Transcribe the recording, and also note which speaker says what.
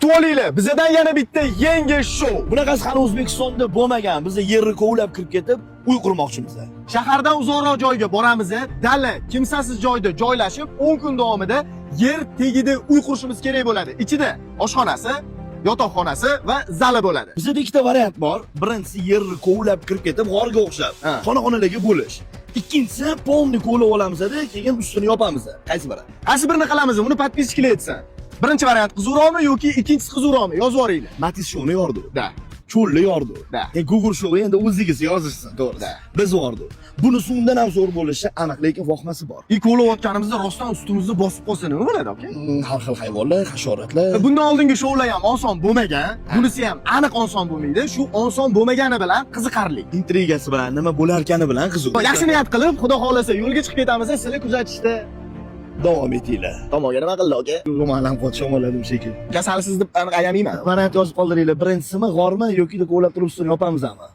Speaker 1: Kutib olinglar, bizdan yana bitta yangi show.
Speaker 2: Bunaqasi hali O'zbekistonda bo'lmagan. Biz yerni kovlab kirib ketib, uy qurmoqchimiz.
Speaker 1: Shahardan uzoqroq joyga boramiz, dala, kimsasiz joyda joylashib, 10 kun davomida yer tagida uy qurishimiz kerak bo'ladi. Ichida oshxonasi, yotoqxonasi va zali bo'ladi.
Speaker 2: Bizda ikkita variant bor. Birinchisi yerni kovlab kirib ketib, g'orga o'xshab, xona-xonalarga bo'lish. Ikkinchisi polni kovlab olamiz-da, keyin ustini yopamiz. Qaysi biri?
Speaker 1: Qaysi birini qilamiz? Uni podpiskchilar aytsin. Birinchi variant qizuroqmi yoki ikkinchisi qizuroqmi? Yozib yuboringlar.
Speaker 2: Matiz shuni yordi.
Speaker 1: Da.
Speaker 2: Cho'lli yordi.
Speaker 1: Da.
Speaker 2: Google shou endi o'zingiz yozishsin, to'g'ri.
Speaker 1: Da.
Speaker 2: Biz yordi. Bunisi undan ham zo'r bo'lishi aniq, lekin vohmasi bor.
Speaker 1: Kovlayotganimizda rostdan ustimizni bosib qolsa nima bo'ladi, aka?
Speaker 2: Har xil hayvonlar, hasharotlar.
Speaker 1: Bundan oldingi shoular ham oson bo'lmagan. Bunisi ham aniq oson bo'lmaydi. Shu oson bo'lmagani bilan qiziqarli.
Speaker 2: Intrigasi bilan, nima bo'larkani bilan qiziq.
Speaker 1: Yaxshi niyat qilib, Xudo xolasa yo'lga chiqib ketamiz, sizlar kuzatishda
Speaker 2: davom etinglar.
Speaker 1: tomonga nima qildi, aka?
Speaker 2: Ro'malam qo'shimoladim shekilli.
Speaker 1: Kasalsiz deb aniq ayamayman.
Speaker 2: Variant yozib qoldiringlar. Birinchisimi g'ormi yoki kovlab turib ustini yopamizmi?